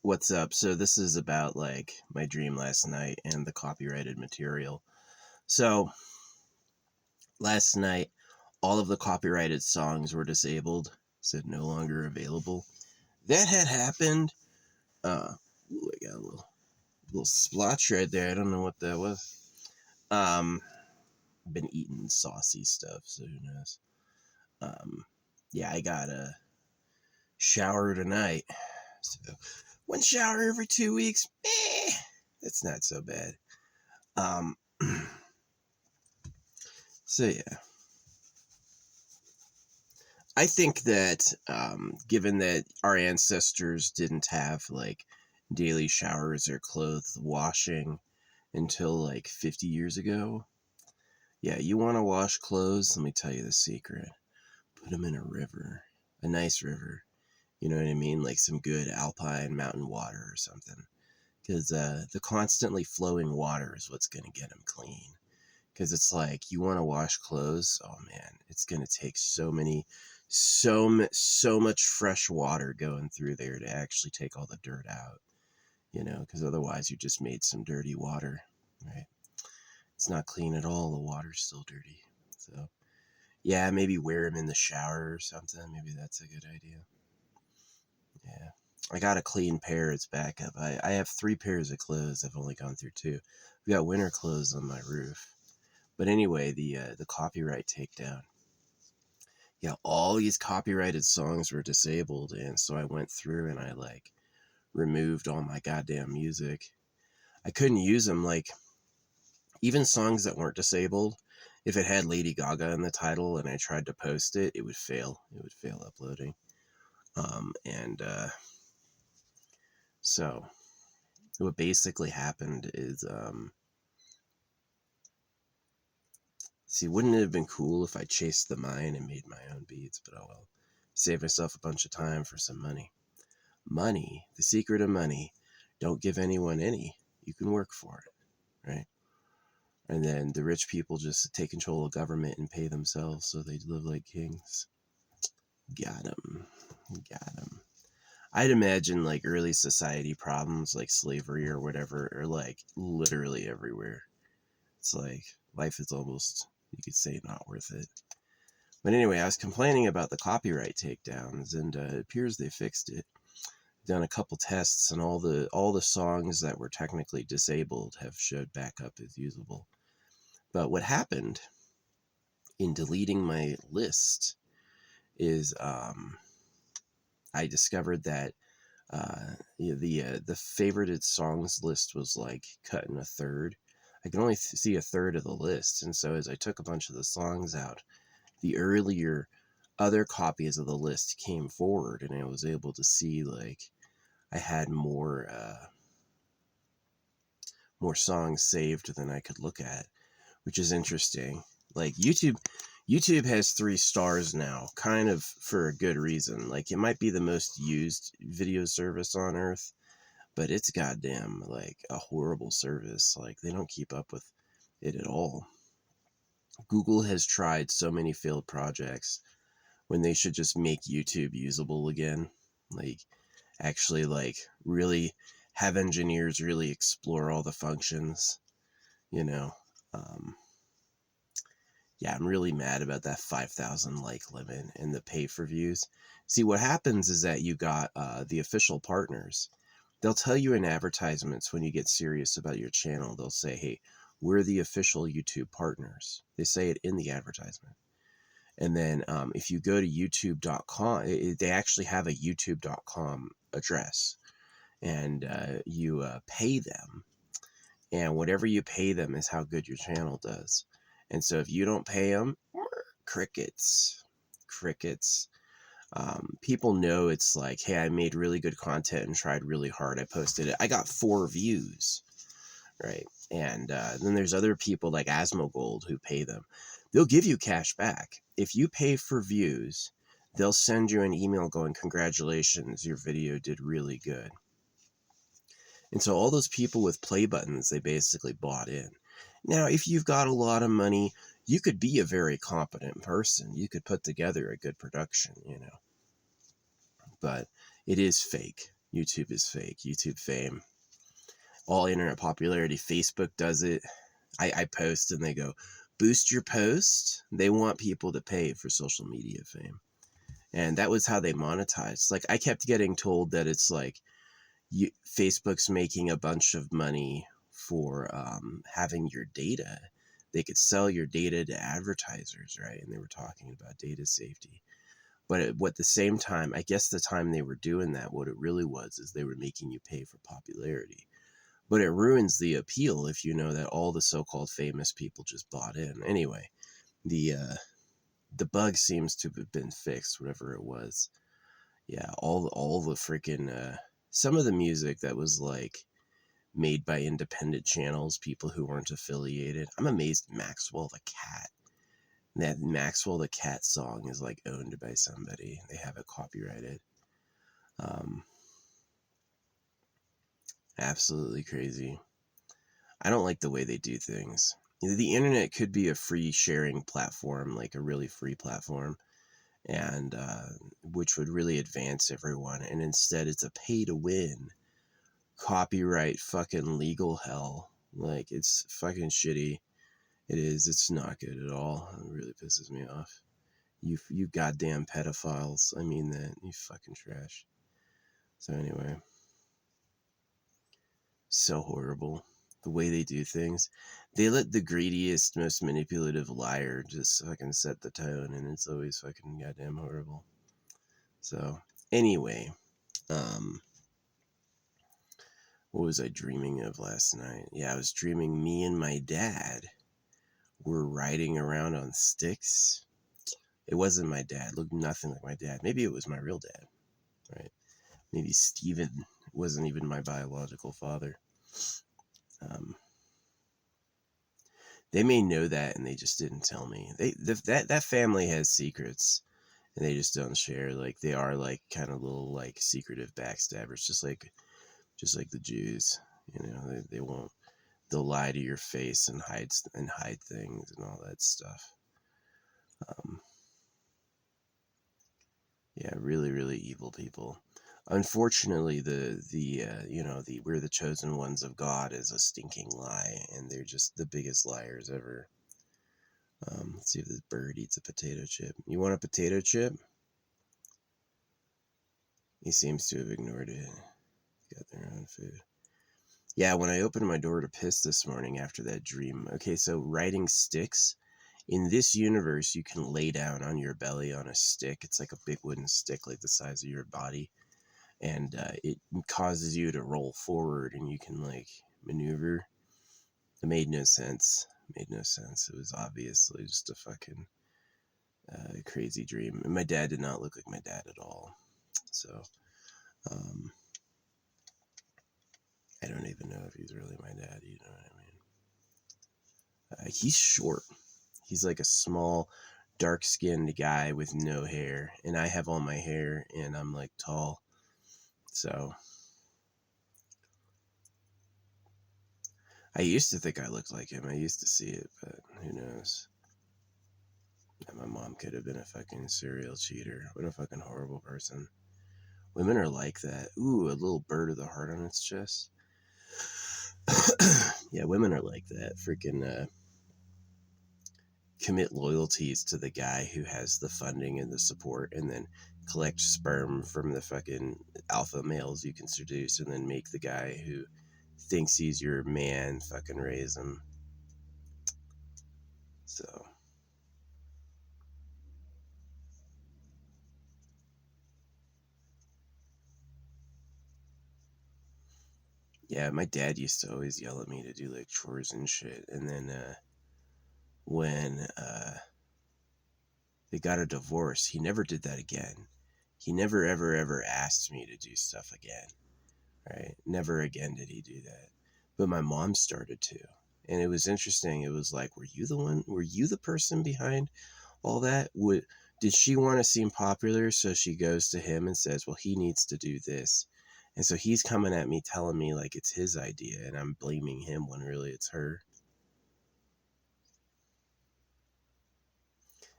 What's up? So this is about like my dream last night and the copyrighted material. So last night, all of the copyrighted songs were disabled, said no longer available. That had happened. Ooh, I got a little splotch right there. I don't know what that was. Um, been eating saucy stuff, so who knows? Um, yeah, I got a shower tonight. So one shower every 2 weeks. That's not so bad. Um. So yeah, I think that given that our ancestors didn't have like daily showers or clothes washing until like 50 years ago, yeah, you want to wash clothes? Let me tell you the secret. Put them in a river, a nice river. You know what I mean? Like some good alpine mountain water or something. Because the constantly flowing water is what's going to get them clean. Because it's like you want to wash clothes, oh man, it's going to take so much fresh water going through there to actually take all the dirt out, because otherwise you just made some dirty water, right? It's not clean at all. The water's still dirty. So yeah, maybe wear them in the shower or something. Maybe that's a good idea. Yeah, I got a clean pair. It's back up. I have 3 pairs of clothes. I've only gone through 2. We got winter clothes on my roof. But anyway, the copyright takedown. Yeah, all these copyrighted songs were disabled, and so I went through and I like removed all my goddamn music. I couldn't use them, like even songs that weren't disabled. If it had Lady Gaga in the title and I tried to post it, it would fail. It would fail uploading. And so what basically happened is, see, wouldn't it have been cool if I chased the mine and made my own beats? But oh well. Save myself a bunch of time for some money. Money, the secret of money, don't give anyone any. You can work for it, right? And then the rich people just take control of government and pay themselves so they live like kings. Got 'em. Got 'em. I'd imagine like early society problems like slavery or whatever are like literally everywhere. It's like life is almost, you could say, not worth it. But anyway, I was complaining about the copyright takedowns, and it appears they fixed it. Done a couple tests, and all the songs that were technically disabled have showed back up as usable. But what happened in deleting my list is I discovered that the favorited songs list was like cut in a third. I can only see a third of the list, and so as I took a bunch of the songs out, the earlier other copies of the list came forward, and I was able to see like I had more songs saved than I could look at, which is interesting. Like YouTube has 3 stars now, kind of for a good reason. Like it might be the most used video service on earth, but it's goddamn like a horrible service. Like they don't keep up with it at all. Google has tried so many failed projects when they should just make YouTube usable again. Like actually like really have engineers really explore all the functions, you know. Um, yeah, I'm really mad about that 5,000 like limit and the pay for views. See, what happens is that you got the official partners. They'll tell you in advertisements when you get serious about your channel, they'll say, hey, we're the official YouTube partners. They say it in the advertisement. And then if you go to youtube.com, they actually have a youtube.com address, and you pay them. And whatever you pay them is how good your channel does. And so if you don't pay them, crickets. Crickets. People know it's like, hey, I made really good content and tried really hard. I posted it. I got 4 views, right? And then there's other people like Asmogold who pay them. They'll give you cash back. If you pay for views, they'll send you an email going, congratulations, your video did really good. And so all those people with play buttons, they basically bought in. Now, if you've got a lot of money, you could be a very competent person. You could put together a good production, But it is fake. YouTube is fake. YouTube fame. All internet popularity. Facebook does it. I post and they go, boost your post. They want people to pay for social media fame. And that was how they monetized. Like, I kept getting told that it's like Facebook's making a bunch of money for having your data. They could sell your data to advertisers, right? And they were talking about data safety. But at the same time, I guess the time they were doing that, what it really was is they were making you pay for popularity. But it ruins the appeal if you know that all the so-called famous people just bought in. Anyway, the bug seems to have been fixed, whatever it was. Yeah, all the freaking some of the music that was like made by independent channels, people who weren't affiliated. I'm amazed Maxwell the Cat. That Maxwell the Cat song is like owned by somebody. They have it copyrighted. Absolutely crazy. I don't like the way they do things. The internet could be a free sharing platform, like a really free platform, and which would really advance everyone. And instead, it's a pay to win, copyright fucking legal hell. Like, it's fucking shitty. It is. It's not good at all. It really pisses me off. You goddamn pedophiles. I mean that. You fucking trash. So anyway, so horrible. The way they do things. They let the greediest, most manipulative liar just fucking set the tone, and it's always fucking goddamn horrible. So anyway, what was I dreaming of last night? Yeah, I was dreaming me and my dad were riding around on sticks. It wasn't my dad. It looked nothing like my dad. Maybe it was my real dad, right? Maybe Steven wasn't even my biological father. They may know that and they just didn't tell me. That family has secrets and they just don't share. Like, they are like kind of little like secretive backstabbers, just like the Jews. You know, they won't. They'll lie to your face and hide things and all that stuff. Yeah, really, really evil people. Unfortunately, the we're the chosen ones of God is a stinking lie, and they're just the biggest liars ever. Let's see if this bird eats a potato chip. You want a potato chip? He seems to have ignored it. Got their own food. Yeah, when I opened my door to piss this morning after that dream. Okay, so riding sticks. In this universe, you can lay down on your belly on a stick. It's like a big wooden stick, like the size of your body. And it causes you to roll forward and you can like maneuver. It made no sense. It made no sense. It was obviously just a fucking crazy dream. And my dad did not look like my dad at all. So, um, I don't even know if he's really my dad. You know what I mean? He's short. He's like a small, dark-skinned guy with no hair. And I have all my hair and I'm like tall. So, I used to think I looked like him. I used to see it, but who knows? My mom could have been a fucking serial cheater. What a fucking horrible person. Women are like that. Ooh, a little bird with a heart on its chest. Yeah, women are like that. Freaking commit loyalties to the guy who has the funding and the support, and then collect sperm from the fucking alpha males you can seduce, and then make the guy who thinks he's your man fucking raise him. So, yeah, my dad used to always yell at me to do like chores and shit, and then when they got a divorce, he never did that again. He never ever asked me to do stuff again, right? Never again did he do that. But my mom started to. And it was interesting. It was like, were you the person behind all that? Did she want to seem popular? So she goes to him and says, well, he needs to do this. And so he's coming at me, telling me like it's his idea, and I'm blaming him when really it's her.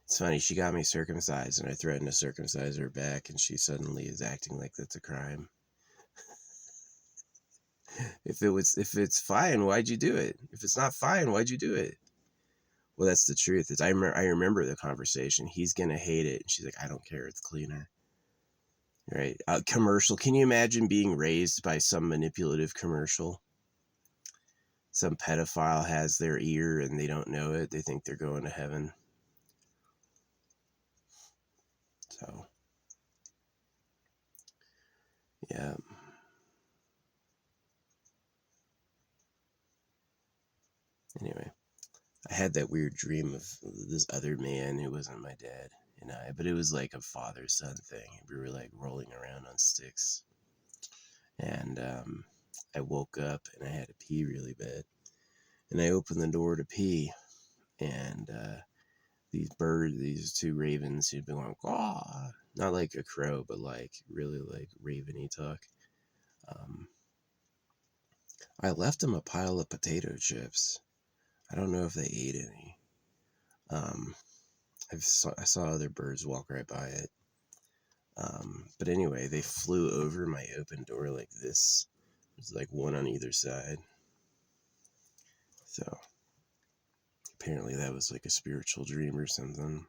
It's funny, she got me circumcised and I threatened to circumcise her back, and she suddenly is acting like that's a crime. If it's fine, why'd you do it? If it's not fine, why'd you do it? Well, that's the truth. I remember the conversation. He's gonna hate it, and she's like, I don't care. It's cleaner, right? Commercial. Can you imagine being raised by some manipulative commercial? Some pedophile has their ear and they don't know it. They think they're going to heaven. So, yeah. Anyway, I had that weird dream of this other man who wasn't my dad and I, but it was like a father-son thing. We were like rolling around on sticks. And I woke up and I had to pee really bad. And I opened the door to pee. And these two ravens who'd been going, "Caw," not like a crow, but like really like raveny talk. I left them a pile of potato chips. I don't know if they ate any. Um, I saw other birds walk right by it. But anyway, they flew over my open door like this. There's like one on either side. So apparently that was like a spiritual dream or something.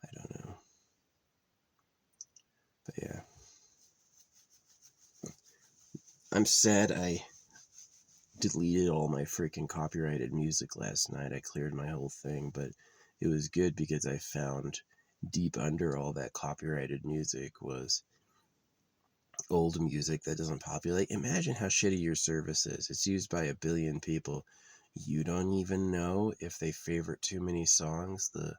I don't know. But yeah. I'm sad I deleted all my freaking copyrighted music last night. I cleared my whole thing, but it was good because I found deep under all that copyrighted music was old music that doesn't populate. Imagine how shitty your service is. It's used by a billion people. You don't even know if they favorite too many songs, the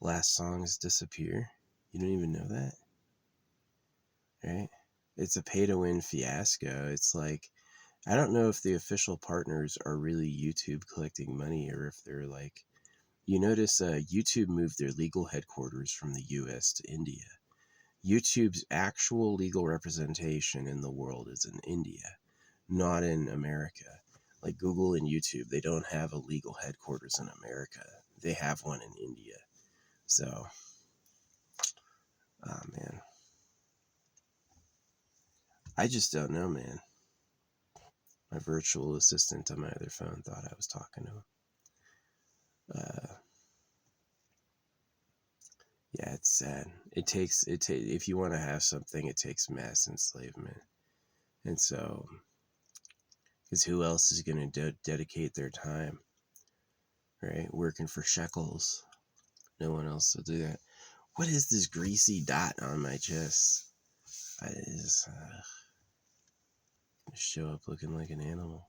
last songs disappear. You don't even know that, right? It's a pay to win fiasco. It's like, I don't know if the official partners are really YouTube collecting money or if they're like, you notice YouTube moved their legal headquarters from the US to India. YouTube's actual legal representation in the world is in India, not in America. Like Google and YouTube, they don't have a legal headquarters in America. They have one in India. So, oh man. I just don't know, man. My virtual assistant on my other phone thought I was talking to him. Yeah, it's sad. If you want to have something, it takes mass enslavement. And so, because who else is going to dedicate their time, right? Working for shekels. No one else will do that. What is this greasy dot on my chest? I just show up looking like an animal.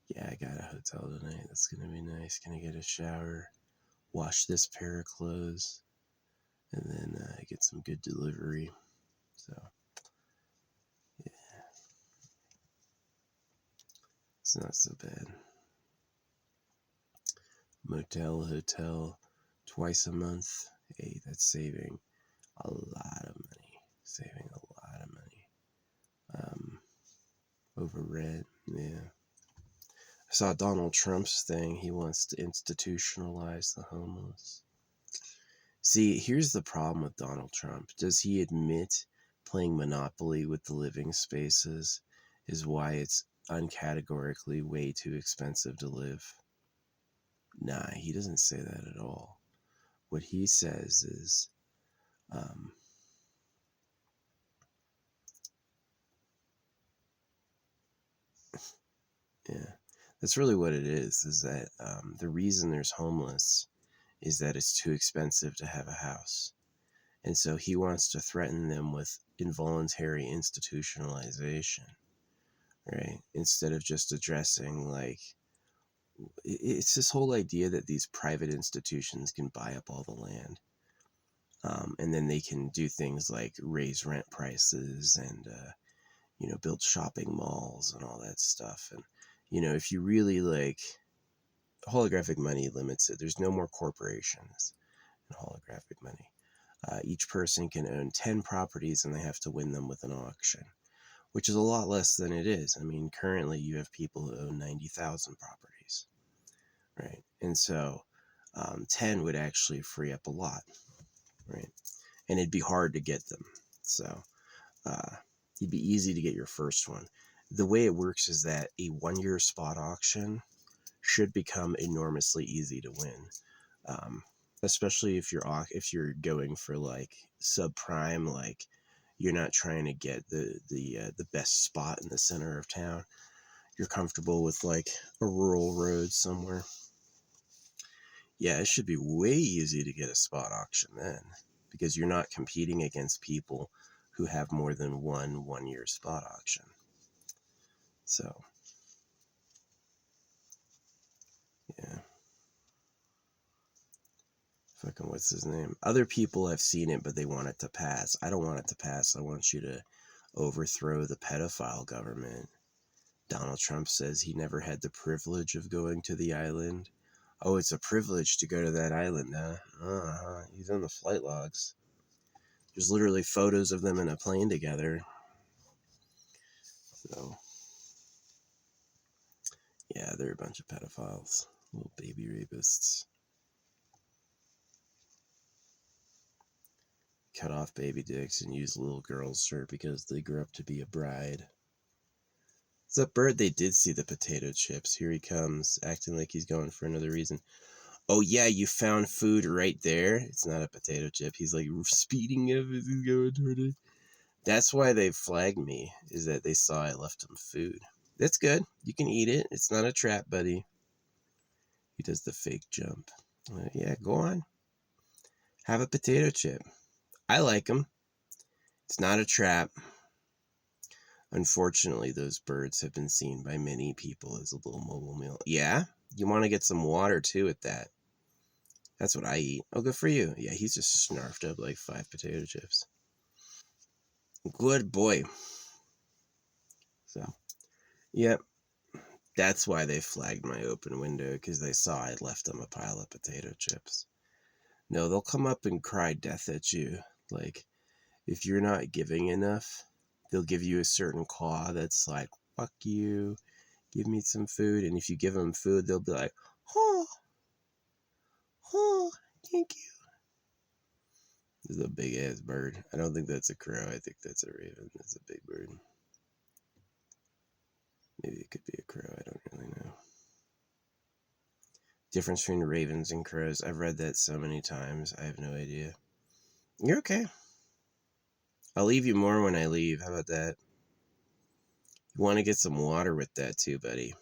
Yeah, I got a hotel tonight. That's going to be nice. Gonna get a shower, wash this pair of clothes, and then get some good delivery. So, yeah, it's not so bad. Motel, hotel, twice a month. Hey, that's saving a lot of money. Saving a lot of money. Over rent, yeah. I saw Donald Trump's thing. He wants to institutionalize the homeless. See, here's the problem with Donald Trump. Does he admit playing Monopoly with the living spaces is why it's uncategorically way too expensive to live? Nah, he doesn't say that at all. What he says is, yeah, that's really what it is that the reason there's homeless is that it's too expensive to have a house. And so he wants to threaten them with involuntary institutionalization, right? Instead of just addressing, like, it's this whole idea that these private institutions can buy up all the land. And then they can do things like raise rent prices and, build shopping malls and all that stuff. And, if you really like, holographic money limits it. There's no more corporations in holographic money. Each person can own 10 properties and they have to win them with an auction, which is a lot less than it is. I mean, currently you have people who own 90,000 properties, right? And so 10 would actually free up a lot, right? And it'd be hard to get them. So, It'd be easy to get your first one. The way it works is that a 1 year spot auction should become enormously easy to win, um, especially if you're going for like subprime, like you're not trying to get the best spot in the center of town. You're comfortable with like a rural road somewhere. Yeah, it should be way easy to get a spot auction then, because you're not competing against people who have more than 1 year spot auction. So, yeah. Fucking what's his name? Other people have seen it, but they want it to pass. I don't want it to pass. I want you to overthrow the pedophile government. Donald Trump says he never had the privilege of going to the island. Oh, it's a privilege to go to that island, huh? He's on the flight logs. There's literally photos of them in a plane together. So, yeah, they're a bunch of pedophiles. Little baby rapists. Cut off baby dicks and use little girls for because they grew up to be a bride. It's that bird. They did see the potato chips. Here he comes, acting like he's going for another reason. Oh yeah, you found food right there. It's not a potato chip. He's like speeding up as he's going toward it. That's why they flagged me, is that they saw I left him food. That's good. You can eat it. It's not a trap, buddy. He does the fake jump. Yeah, go on. Have a potato chip. I like them. It's not a trap. Unfortunately, those birds have been seen by many people as a little mobile meal. Yeah? You want to get some water too with that. That's what I eat. Oh, good for you. Yeah, he's just snarfed up like 5 potato chips. Good boy. So, yep. That's why they flagged my open window, because they saw I left them a pile of potato chips. No, they'll come up and cry death at you. Like, if you're not giving enough, they'll give you a certain caw that's like, fuck you, give me some food. And if you give them food, they'll be like, oh, oh, thank you. This is a big ass bird. I don't think that's a crow. I think that's a raven. That's a big bird. Maybe it could be a crow. I don't really know. Difference between ravens and crows. I've read that so many times. I have no idea. You're okay. I'll leave you more when I leave. How about that? You want to get some water with that too, buddy.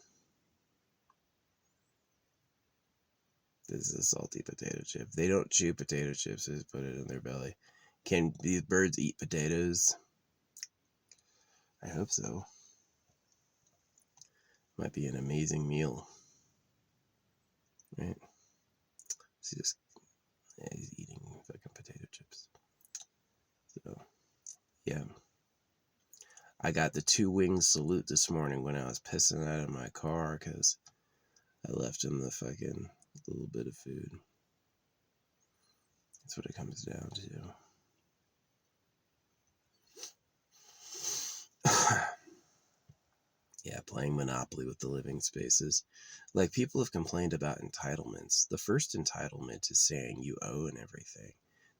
This is a salty potato chip. They don't chew potato chips. They just put it in their belly. Can these birds eat potatoes? I hope so. Might be an amazing meal. Right? See this? Yeah, he's eating fucking potato chips. So, yeah. I got the 2-wing salute this morning when I was pissing out of my car because I left him the fucking little bit of food. That's what it comes down to. Yeah, playing Monopoly with the living spaces. Like, people have complained about entitlements. The first entitlement is saying you own everything.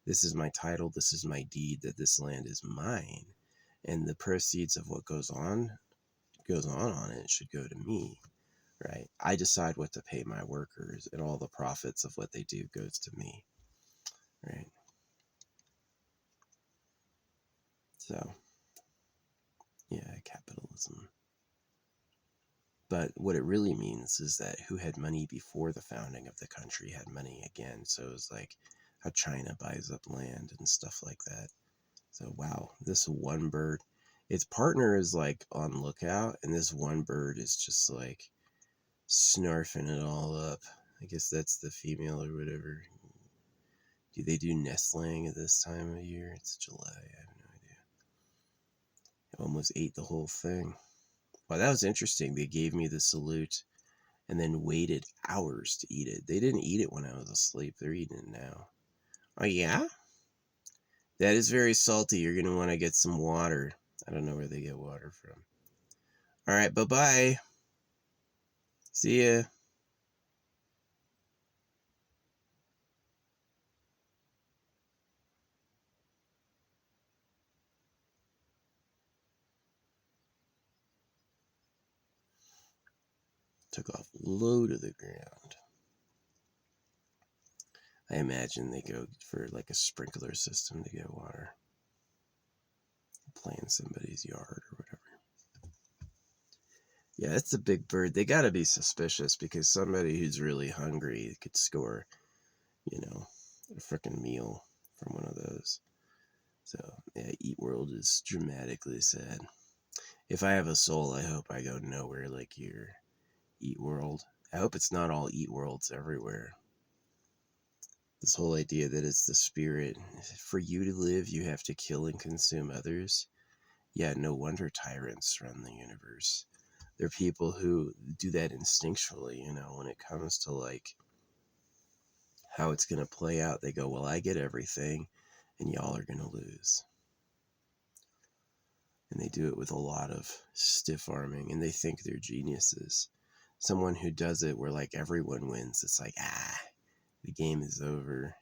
This is my title, this is my deed, that this land is mine. And the proceeds of what goes on it should go to me, right? I decide what to pay my workers, and all the profits of what they do goes to me, right? So, yeah, capitalism. But what it really means is that who had money before the founding of the country had money again. So it's like how China buys up land and stuff like that. So, wow, this one bird, its partner is like on lookout, and this one bird is just like snarfing it all up. I guess that's the female or whatever. Do they do nest laying at this time of year? It's July. I have no idea. I almost ate the whole thing. Wow, that was interesting. They gave me the salute and then waited hours to eat it. They didn't eat it when I was asleep. They're eating it now. Oh, yeah? That is very salty. You're going to want to get some water. I don't know where they get water from. All right, bye-bye. See ya. Took off low to the ground. I imagine they go for like a sprinkler system to get water. Play in somebody's yard or whatever. Yeah, it's a big bird. They gotta be suspicious because somebody who's really hungry could score, a freaking meal from one of those. So, yeah, Eat World is dramatically sad. If I have a soul, I hope I go nowhere like your Eat World. I hope it's not all Eat Worlds everywhere. This whole idea that it's the spirit. For you to live, you have to kill and consume others. Yeah, no wonder tyrants run the universe. They're people who do that instinctually, when it comes to like how it's going to play out. They go, well, I get everything and y'all are going to lose. And they do it with a lot of stiff arming, and they think they're geniuses. Someone who does it where like everyone wins, it's like, the game is over.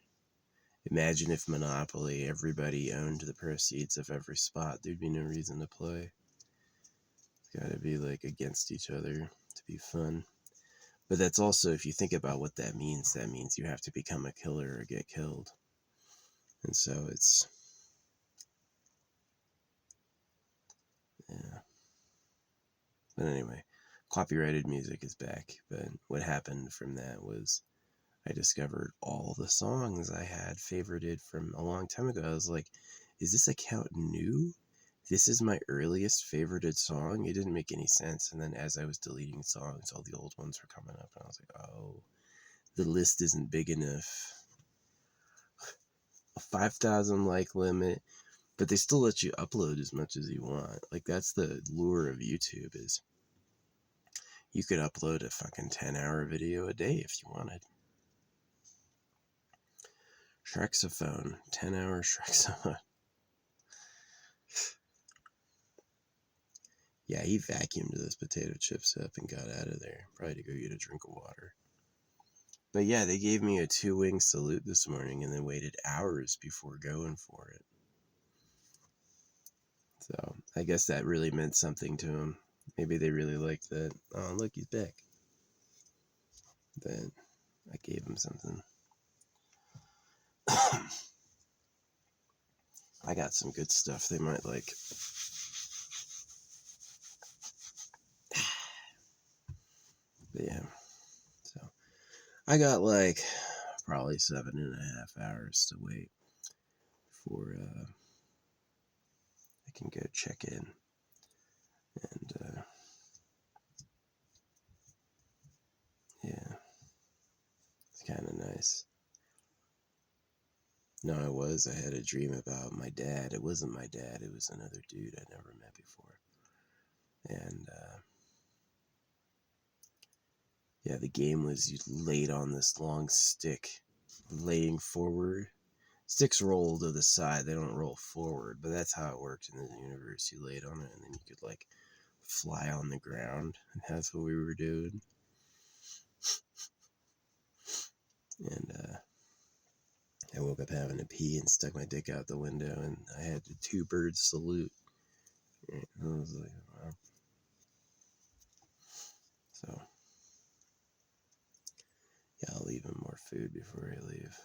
Imagine if Monopoly, everybody owned the proceeds of every spot. There'd be no reason to play. It's gotta be like against each other to be fun. But that's also, if you think about what that means you have to become a killer or get killed. And so it's, yeah. But anyway, copyrighted music is back. But what happened from that was I discovered all the songs I had favorited from a long time ago. I was like, is this account new? This is my earliest favorited song? It didn't make any sense. And then as I was deleting songs, all the old ones were coming up. And I was like, oh, the list isn't big enough. A 5,000 like limit. But they still let you upload as much as you want. Like, that's the lure of YouTube, is you could upload a fucking 10-hour video a day if you wanted. Shrexophone, 10-hour Shrexophone. Yeah, he vacuumed those potato chips up and got out of there. Probably to go get a drink of water. But yeah, they gave me a 2-wing salute this morning and then waited hours before going for it. So I guess that really meant something to him. Maybe they really liked that. Oh, look, he's back. Then I gave him something. I got some good stuff they might like. But yeah, so I got like probably 7.5 hours to wait before I can go check in. And yeah, it's kind of nice. No, I had a dream about my dad. It wasn't my dad, it was another dude I never met before. And yeah, the game was you laid on this long stick, laying forward. Sticks roll to the side, they don't roll forward, but that's how it worked in the universe. You laid on it and then you could like fly on the ground, and that's what we were doing. And I woke up having to pee and stuck my dick out the window, and I had the 2 birds salute. And I was like, wow. So yeah, I'll leave him more food before I leave.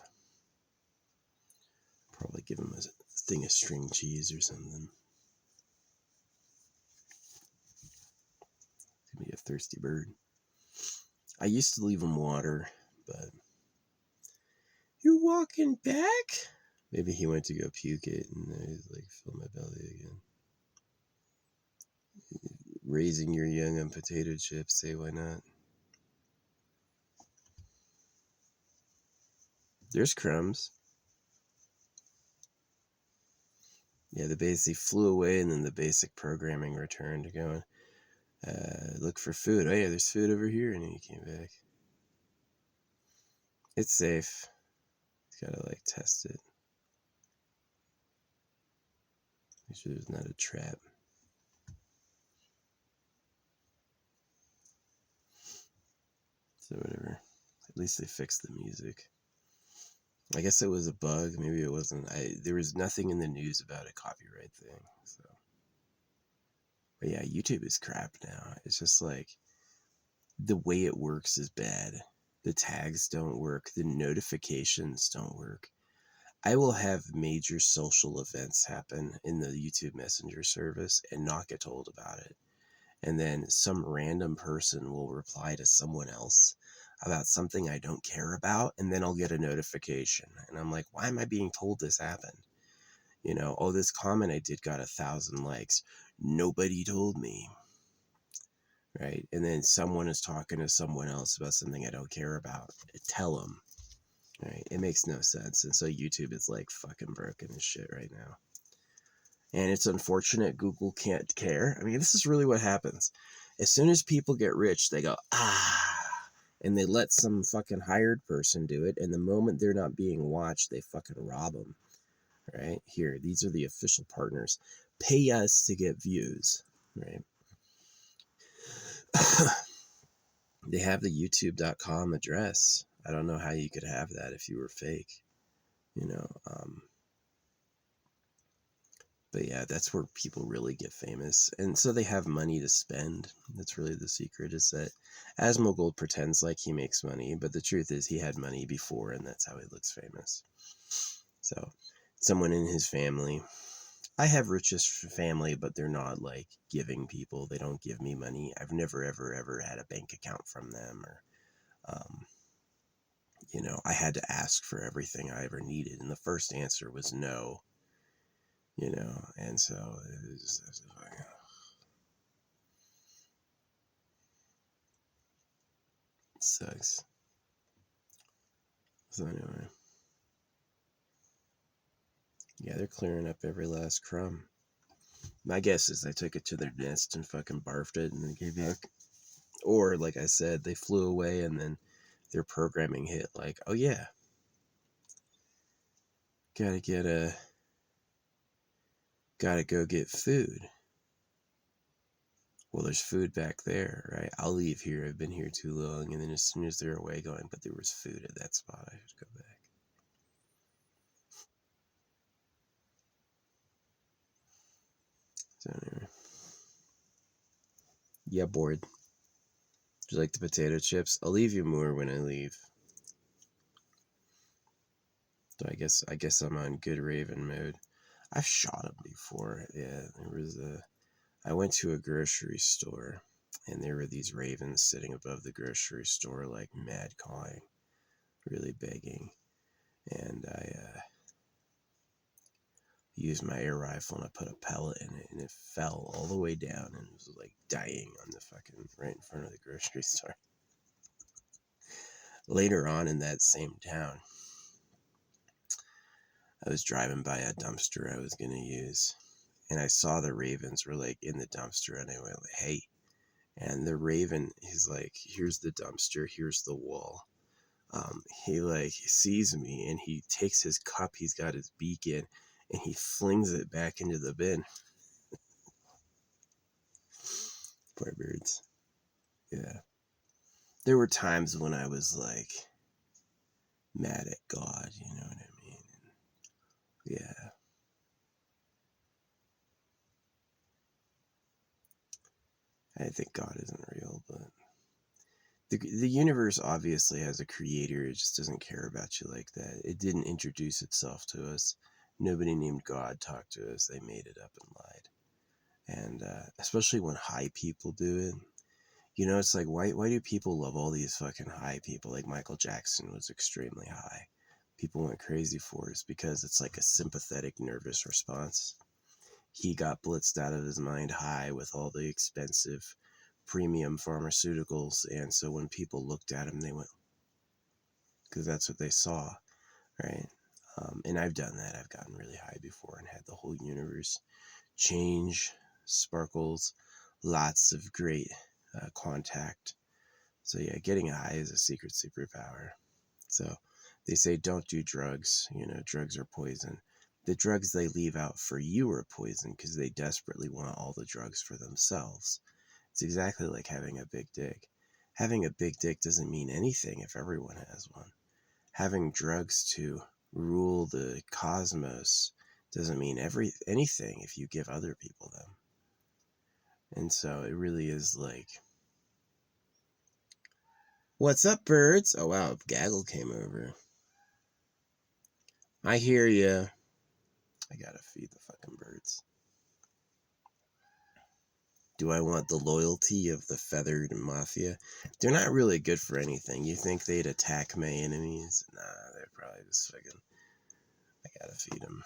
Probably give him a thing of string cheese or something. It's gonna be a thirsty bird. I used to leave him water, but you're walking back? Maybe he went to go puke it, and I was like, fill my belly again. Raising your young on potato chips, say why not? There's crumbs. Yeah, the basic flew away, and then the basic programming returned, going, look for food. Oh yeah, there's food over here, and then he came back. It's safe. He's gotta like test it. Make sure there's not a trap. So whatever. At least they fixed the music. I guess it was a bug. Maybe it wasn't. There was nothing in the news about a copyright thing. So, but yeah, YouTube is crap now. It's just like the way it works is bad. The tags don't work. The notifications don't work. I will have major social events happen in the YouTube Messenger service and not get told about it. And then some random person will reply to someone else about something I don't care about, and then I'll get a notification. And I'm like, why am I being told this happened? You know, oh, this comment I did got 1,000 likes. Nobody told me. Right? And then someone is talking to someone else about something I don't care about. Tell them. Right? It makes no sense. And so YouTube is like fucking broken as shit right now. And it's unfortunate Google can't care. I mean, this is really what happens. As soon as people get rich, they go, and they let some fucking hired person do it. And the moment they're not being watched, they fucking rob them. Right? Here, these are the official partners. Pay us to get views. Right? They have the youtube.com address. I don't know how you could have that if you were fake, you know. But yeah, that's where people really get famous. And so they have money to spend. That's really the secret, is that Asmongold pretends like he makes money, but the truth is he had money before, and that's how he looks famous. So someone in his family. I have richest family, but they're not like giving people. They don't give me money. I've never, ever had a bank account from them, or you know, I had to ask for everything I ever needed, and the first answer was no, you know, and so it sucks. So anyway, yeah, they're clearing up every last crumb. My guess is they took it to their nest and fucking barfed it and then gave back. Or, like I said, they flew away and then their programming hit like, oh yeah, gotta go get food. Well, there's food back there, right? I'll leave here. I've been here too long. And then as soon as they're away, going, but there was food at that spot. I should go back. So anyway, yeah, bored. Do you like the potato chips? I'll leave you more when I leave. So I guess I'm on good Raven mode. I've shot him before. Yeah, I went to a grocery store, and there were these ravens sitting above the grocery store, like mad cawing, really begging. And I used my air rifle and I put a pellet in it, and it fell all the way down and was like dying on the fucking right in front of the grocery store. Later on in that same town, I was driving by a dumpster I was gonna use, and I saw the ravens were like in the dumpster, and I went like, "Hey!" And the raven, he's like, "Here's the dumpster, here's the wall." He like sees me and he takes his cup he's got his beak in, and he flings it back into the bin. Poor birds. Yeah. There were times when I was like mad at God, you know what I mean? Yeah. I think God isn't real, but the universe obviously has a creator. It just doesn't care about you like that. It didn't introduce itself to us. Nobody named God talked to us. They made it up and lied. And especially when high people do it. You know, it's like, why do people love all these fucking high people? Like Michael Jackson was extremely high. People went crazy for it because it's like a sympathetic nervous response. He got blitzed out of his mind high with all the expensive premium pharmaceuticals. And so when people looked at him, they went, because that's what they saw, right? And I've done that. I've gotten really high before and had the whole universe change, sparkles, lots of great contact. So yeah, getting high is a secret superpower. So they say don't do drugs. You know, drugs are poison. The drugs they leave out for you are poison because they desperately want all the drugs for themselves. It's exactly like having a big dick. Having a big dick doesn't mean anything if everyone has one. Having drugs to rule the cosmos doesn't mean anything if you give other people them. And so it really is like What's up, birds? Oh, wow, Gaggle came over. I hear ya. I gotta feed the fucking birds. Do I want the loyalty of the feathered mafia? They're not really good for anything. You think they'd attack my enemies? Nah, they're probably just fucking... I gotta feed them.